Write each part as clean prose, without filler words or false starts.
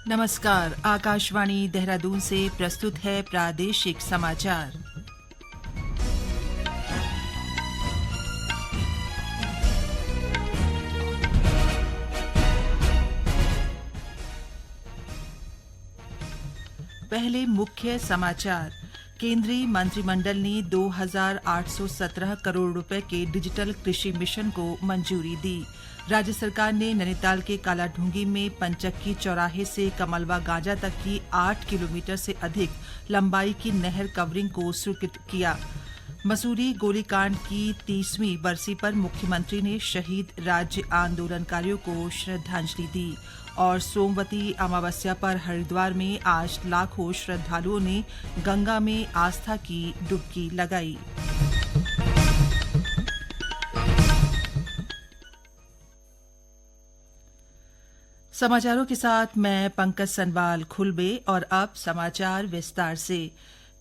नमस्कार, आकाशवाणी देहरादून से प्रस्तुत है प्रादेशिक समाचार। पहले मुख्य समाचार। केंद्रीय मंत्रिमंडल ने 2,817 करोड़ रुपए के डिजिटल कृषि मिशन को मंजूरी दी। राज्य सरकार ने नैनीताल के कालाढूंगी में पंचक्की चौराहे से कमलवा गांजा तक की 8 किलोमीटर से अधिक लंबाई की नहर कवरिंग को स्वीकृत किया। मसूरी गोलीकांड की 30वीं बरसी पर मुख्यमंत्री ने शहीद राज्य आंदोलनकारियों को श्रद्धांजलि दी। और सोमवती अमावस्या पर हरिद्वार में आज लाखों श्रद्धालुओं ने गंगा में आस्था की डुबकी लगाई। समाचारों के साथ मैं पंकज सनवाल खुलबे। और अब समाचार विस्तार से।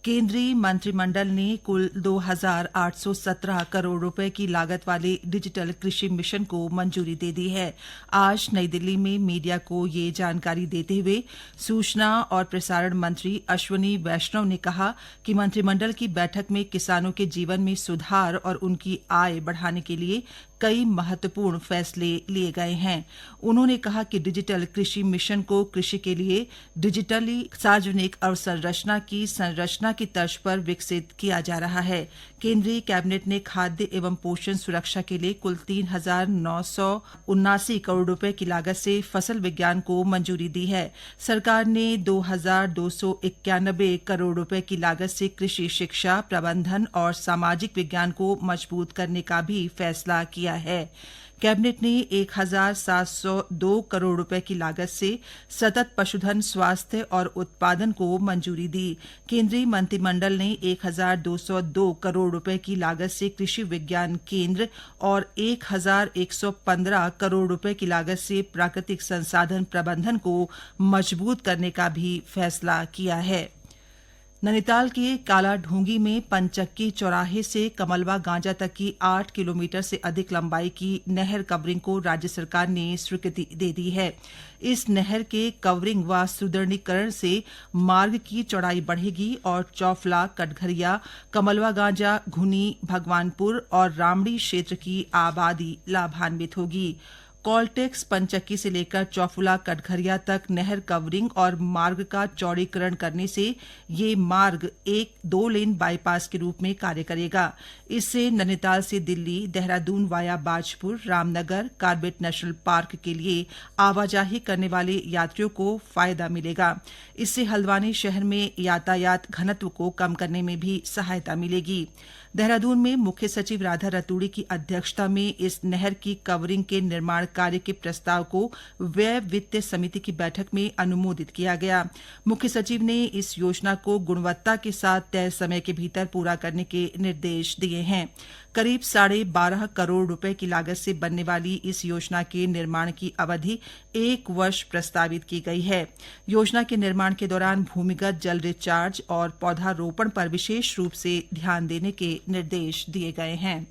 केंद्रीय मंत्रिमंडल ने कुल 2,817 करोड़ रुपए की लागत वाले डिजिटल कृषि मिशन को मंजूरी दे दी है। आज नई दिल्ली में मीडिया को ये जानकारी देते हुए सूचना और प्रसारण मंत्री अश्विनी वैष्णव ने कहा कि मंत्रिमंडल की बैठक में किसानों के जीवन में सुधार और उनकी आय बढ़ाने के लिए कई महत्वपूर्ण फैसले लिए गए हैं। उन्होंने कहा कि डिजिटल कृषि मिशन को कृषि के लिए डिजिटली सार्वजनिक अवसंरचना की संरचना की तर्ज पर विकसित किया जा रहा है। केंद्रीय कैबिनेट ने खाद्य एवं पोषण सुरक्षा के लिए कुल 3,979 करोड़ रुपए की लागत से फसल विज्ञान को मंजूरी दी है। सरकार ने 2,291 करोड़ रुपए की लागत से कृषि शिक्षा, प्रबंधन और सामाजिक विज्ञान को मजबूत करने का भी फैसला किया है। कैबिनेट ने 1,702 करोड़ रुपए की लागत से सतत पशुधन स्वास्थ्य और उत्पादन को मंजूरी दी। केंद्रीय मंत्रिमंडल ने 1,202 करोड़ रुपए की लागत से कृषि विज्ञान केंद्र और 1,115 करोड़ रुपए की लागत से प्राकृतिक संसाधन प्रबंधन को मजबूत करने का भी फैसला किया है। नैनीताल के कालाढूंगी में पंचक्की चौराहे से कमलवा गांजा तक की 8 किलोमीटर से अधिक लंबाई की नहर कवरिंग को राज्य सरकार ने स्वीकृति दे दी है। इस नहर के कवरिंग व सुदृढ़ीकरण से मार्ग की चौड़ाई बढ़ेगी और चौफला, कटघरिया, कमलवा गांजा, घुनी, भगवानपुर और रामड़ी क्षेत्र की आबादी लाभान्वित होगी। कॉलटेक्स पंचक्की से लेकर चौफुला कटघरिया तक नहर कवरिंग और मार्ग का चौड़ीकरण करने से ये मार्ग एक 2 लेन बाईपास के रूप में कार्य करेगा। इससे नैनीताल से Delhi, Dehradun via Bajpur, Ramnagar, Corbett National Park के लिए आवाजाही करने वाले यात्रियों को फायदा मिलेगा। इससे हल्द्वानी शहर में यातायात घनत्व को कम करने में भी सहायता मिलेगी। देहरादून में मुख्य सचिव राधा रतूड़ी की अध्यक्षता में इस नहर की कवरिंग के निर्माण कार्य के प्रस्ताव को व्यय वित्त समिति की बैठक में अनुमोदित किया गया। मुख्य सचिव ने इस योजना को गुणवत्ता के साथ तय समय के भीतर पूरा करने के निर्देश दिए हैं। करीब 12.5 करोड़ रुपए की लागत से बनने वाली इस योजना के निर्माण की अवधि 1 वर्ष प्रस्तावित की गई है। योजना के निर्माण के दौरान भूमिगत जल रिचार्ज और पौधारोपण पर विशेष रूप से ध्यान देने के निर्देश दिए गए हैं।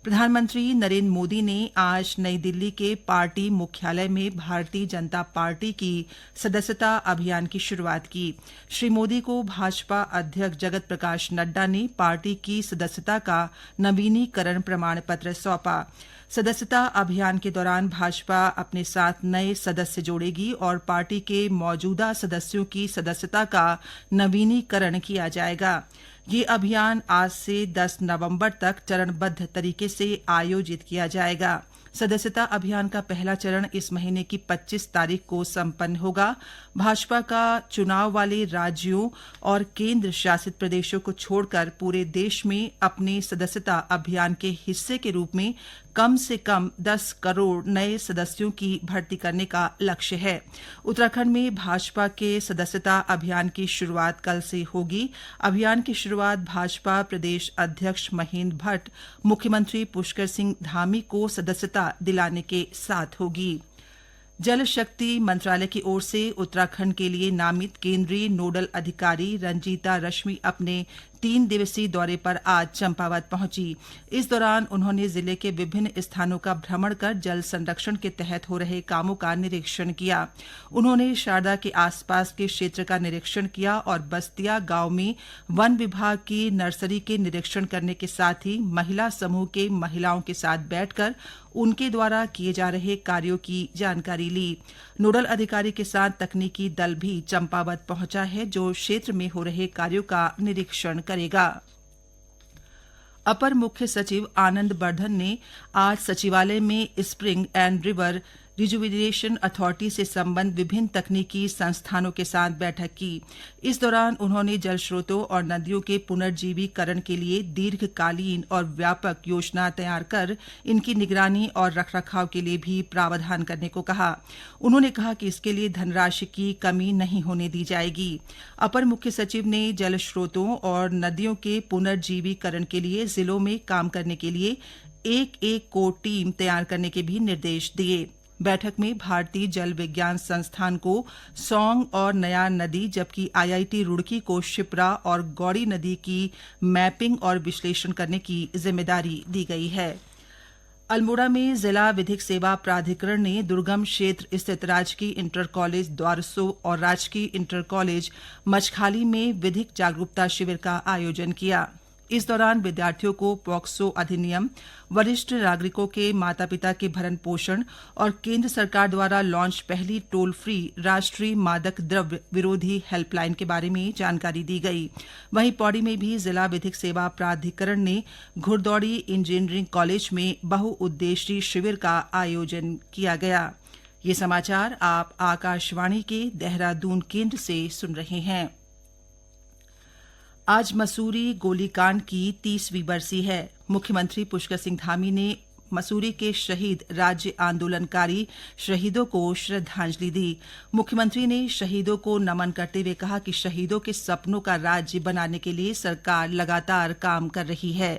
प्रधानमंत्री नरेंद्र मोदी ने आज नई दिल्ली के पार्टी मुख्यालय में भारतीय जनता पार्टी की सदस्यता अभियान की शुरुआत की। श्री मोदी को भाजपा अध्यक्ष जगत प्रकाश नड्डा ने पार्टी की सदस्यता का नवीनीकरण प्रमाण पत्र सौंपा। सदस्यता अभियान के दौरान भाजपा अपने साथ नए सदस्य जोड़ेगी और पार्टी के मौजूदा सदस्यों की सदस्यता का नवीनीकरण किया जाएगा। ये अभियान आज से 10 नवंबर तक चरणबद्ध तरीके से आयोजित किया जाएगा। सदस्यता अभियान का पहला चरण इस महीने की 25 तारीख को संपन्न होगा। भाजपा का चुनाव वाले राज्यों और केंद्र शासित प्रदेशों को छोड़कर पूरे देश में अपने सदस्यता अभियान के हिस्से के रूप में कम से कम 10 करोड़ नए सदस्यों की भर्ती करने का लक्ष्य है। उत्तराखंड में भाजपा के सदस्यता अभियान की शुरुआत कल से होगी। अभियान की शुरुआत भाजपा प्रदेश अध्यक्ष महेंद्र भट्ट, मुख्यमंत्री पुष्कर सिंह धामी को सदस्यता दिलाने के साथ होगी। जल शक्ति मंत्रालय की ओर से उत्तराखंड के लिए नामित केंद्रीय नोडल अधिकारी रंजीता रश्मि अपने 3 दिवसीय दौरे पर आज चंपावत पहुंची। इस दौरान उन्होंने जिले के विभिन्न स्थानों का भ्रमण कर जल संरक्षण के तहत हो रहे कामों का निरीक्षण किया। उन्होंने शारदा के आसपास के क्षेत्र का निरीक्षण किया और बस्तिया गांव में वन विभाग की नर्सरी के निरीक्षण करने के साथ ही महिला समूह के महिलाओं के साथ बैठकर उनके द्वारा किए जा रहे कार्यों की जानकारी ली। नोडल अधिकारी के साथ तकनीकी दल भी चंपावत पहुंचा है, जो क्षेत्र में हो रहे कार्यों का निरीक्षण करेगा। अपर मुख्य सचिव आनंद बर्धन ने आज सचिवालय में spring and river rejuvenation authority से संबंध विभिन्न तकनीकी संस्थानों के साथ बैठक की। इस दौरान उन्होंने जल स्रोतों और नदियों के पुनर्जीवीकरण के लिए दीर्घकालीन और व्यापक योजना तैयार कर इनकी निगरानी और रखरखाव के लिए भी प्रावधान करने को कहा। उन्होंने कहा कि इसके लिए धनराशि की कमी नहीं होने दी जाएगी। अपर मुख्य सचिव ने जल स्रोतों और नदियों के पुनर्जीवीकरण के लिए जिलों में काम करने के लिए एक कोर टीम तैयार करने के भी निर्देश दिए। बैठक में भारतीय जल विज्ञान संस्थान को सौंग और नया नदी, जबकि IIT रुड़की को शिप्रा और गौड़ी नदी की मैपिंग और विश्लेषण करने की जिम्मेदारी दी गई है। अल्मोड़ा में जिला विधिक सेवा प्राधिकरण ने दुर्गम क्षेत्र स्थित राजकीय इंटर कॉलेज द्वारसो और राजकीय इंटर कॉलेज मछखाली में विधिक जागरूकता शिविर का आयोजन किया। इस दौरान विद्यार्थियों को पॉक्सो अधिनियम, वरिष्ठ नागरिकों के माता पिता के भरण पोषण और केंद्र सरकार द्वारा लॉन्च पहली टोल फ्री राष्ट्रीय मादक द्रव्य विरोधी हेल्पलाइन के बारे में जानकारी दी गई। वहीं पौड़ी में भी जिला विधिक सेवा प्राधिकरण ने घुड़दौड़ी इंजीनियरिंग कॉलेज में बहुउद्देशीय शिविर का आयोजन किया गया। ये समाचार आप आकाशवाणी के देहरादून केंद्र से सुन रहे हैं। आज मसूरी गोलीकांड की 30वीं बरसी है। मुख्यमंत्री पुष्कर सिंह धामी ने मसूरी के शहीद राज्य आंदोलनकारी शहीदों को श्रद्धांजलि दी। मुख्यमंत्री ने शहीदों को नमन करते हुए कहा कि शहीदों के सपनों का राज्य बनाने के लिए सरकार लगातार काम कर रही है।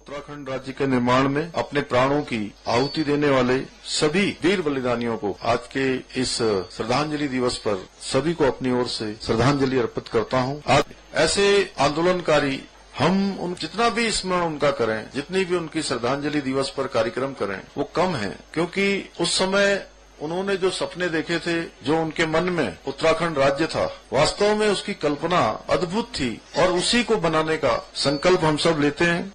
उत्तराखंड राज्य के निर्माण में अपने प्राणों की आहुति देने वाले सभी वीर बलिदानियों को आज के इस श्रद्धांजलि दिवस पर सभी को अपनी ओर से श्रद्धांजलि अर्पित करता हूं। आज ऐसे आंदोलनकारी हम उन जितना भी स्मरण उनका करें, जितनी भी उनकी श्रद्धांजलि दिवस पर कार्यक्रम करें, वो कम है, क्योंकि उस समय उन्होंने जो सपने देखे थे, जो उनके मन में उत्तराखंड राज्य था, वास्तव में उसकी कल्पना अद्भुत थी और उसी को बनाने का संकल्प हम सब लेते हैं।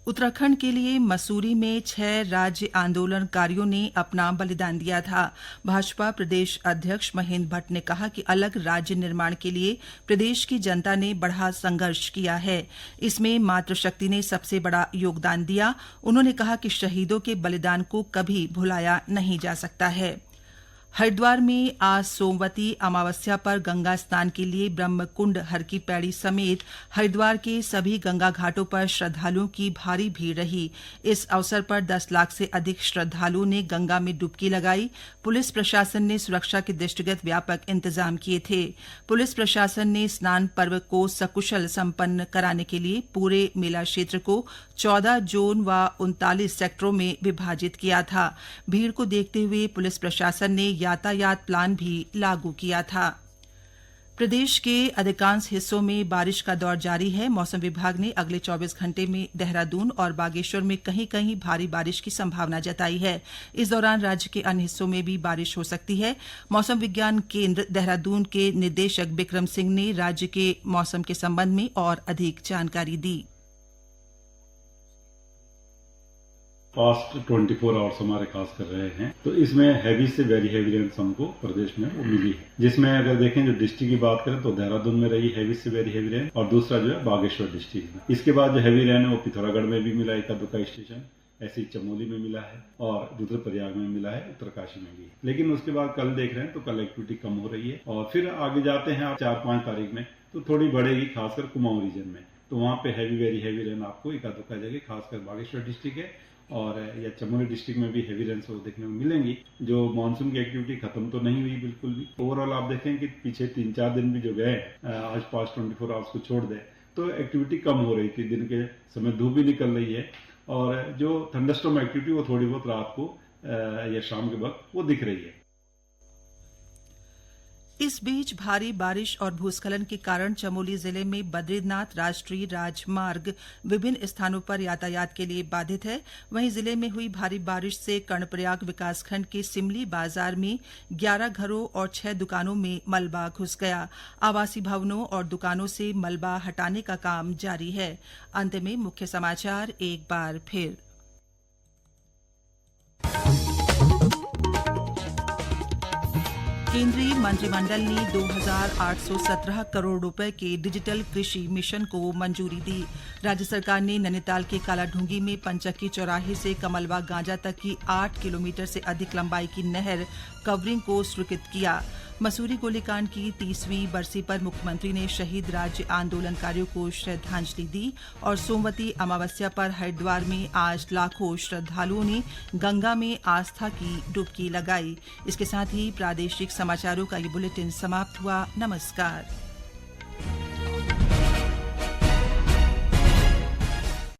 उत्तराखंड के लिए मसूरी में 6 राज्य आंदोलनकारियों ने अपना बलिदान दिया था। भाजपा प्रदेश अध्यक्ष महेंद्र भट्ट ने कहा कि अलग राज्य निर्माण के लिए प्रदेश की जनता ने बड़ा संघर्ष किया है। इसमें मातृशक्ति ने सबसे बड़ा योगदान दिया। उन्होंने कहा कि शहीदों के बलिदान को कभी भुलाया नहीं जा सकता है। हरिद्वार में आज सोमवती अमावस्या पर गंगा स्नान के लिए ब्रह्मकुंड, हर की पैड़ी समेत हरिद्वार के सभी गंगा घाटों पर श्रद्धालुओं की भारी भीड़ रही। इस अवसर पर 10 लाख से अधिक श्रद्धालुओं ने गंगा में डुबकी लगाई। पुलिस प्रशासन ने सुरक्षा के दृष्टिगत व्यापक इंतजाम किए थे। पुलिस प्रशासन ने स्नान पर्व को सकुशल संपन्न कराने के लिए पूरे मेला क्षेत्र को 14 जोन व 39 सेक्टरों में विभाजित किया था। भीड़ को देखते हुए पुलिस प्रशासन ने यातायात प्लान भी लागू किया था। प्रदेश के अधिकांश हिस्सों में बारिश का दौर जारी है। मौसम विभाग ने अगले 24 घंटे में देहरादून और बागेश्वर में कहीं-कहीं भारी बारिश की संभावना जताई है। इस दौरान राज्य के अन्य हिस्सों में भी बारिश हो सकती है। मौसम विज्ञान केंद्र देहरादून के निदेशक बिक्रम सिंह ने राज्य के मौसम के संबंध में और अधिक जानकारी दी। पास्ट 24 आवर्स हमारे खास कर रहे हैं, तो इसमें हैवी से वेरी हैवी रेन्स हमको प्रदेश में वो मिली है, जिसमें अगर देखें जो डिस्ट्रिक्ट की बात करें तो देहरादून में रही हैवी से वेरी हैवी रेन और दूसरा जो है बागेश्वर डिस्ट्रिक्ट में। इसके बाद जो हैवी रेन है वो पिथौरागढ़ में भी मिला, एका दुका स्टेशन, ऐसे ही चमोली में मिला है और रुद्रप्रयाग में मिला है, उत्तरकाशी में भी। लेकिन उसके बाद कल देख रहे हैं तो कल एक्टिविटी कम हो रही है और फिर आगे जाते हैं आप 4-5 तारीख में तो थोड़ी बढ़ेगी, खासकर कुमाऊं रीजन में। तो वहां पे हैवी वेरी हैवी रेन आपको एका दुका जगह खासकर बागेश्वर डिस्ट्रिक्ट है और या चमोली डिस्ट्रिक्ट में भी हैवी रेन्स देखने को मिलेंगी। जो मानसून की एक्टिविटी खत्म तो नहीं हुई बिल्कुल भी। ओवरऑल आप देखें कि पीछे 3-4 दिन भी जो गए, आज पास्ट 24 आवर्स को छोड़ दे तो एक्टिविटी कम हो रही थी। दिन के समय धूप भी निकल रही है और जो थंडरस्टॉर्म एक्टिविटी वो थोड़ी बहुत रात को या शाम के वक्त वो दिख रही है। इस बीच भारी बारिश और भूस्खलन के कारण चमोली जिले में बद्रीनाथ राष्ट्रीय राजमार्ग विभिन्न स्थानों पर यातायात के लिए बाधित है। वहीं जिले में हुई भारी बारिश से कर्णप्रयाग विकासखंड के सिमली बाजार में 11 घरों और 6 दुकानों में मलबा घुस गया। आवासीय भवनों और दुकानों से मलबा हटाने का काम जारी है। अंत में मुख्य समाचार एक बार फिर। केंद्रीय मंत्रिमंडल ने 2,817 करोड़ रुपए के डिजिटल कृषि मिशन को मंजूरी दी। राज्य सरकार ने नैनीताल के कालाढूंगी में पंचक्की चौराहे से कमलवा गांजा तक की 8 किलोमीटर से अधिक लंबाई की नहर कवरिंग को स्वीकृत किया। मसूरी गोलीकांड की 30वीं बरसी पर मुख्यमंत्री ने शहीद राज्य आंदोलनकारियों को श्रद्धांजलि दी और सोमवती अमावस्या पर हरिद्वार में आज लाखों श्रद्धालुओं ने गंगा में आस्था की डुबकी लगाई। इसके साथ ही प्रादेशिक समाचारों का ये बुलेटिन समाप्त हुआ। नमस्कार।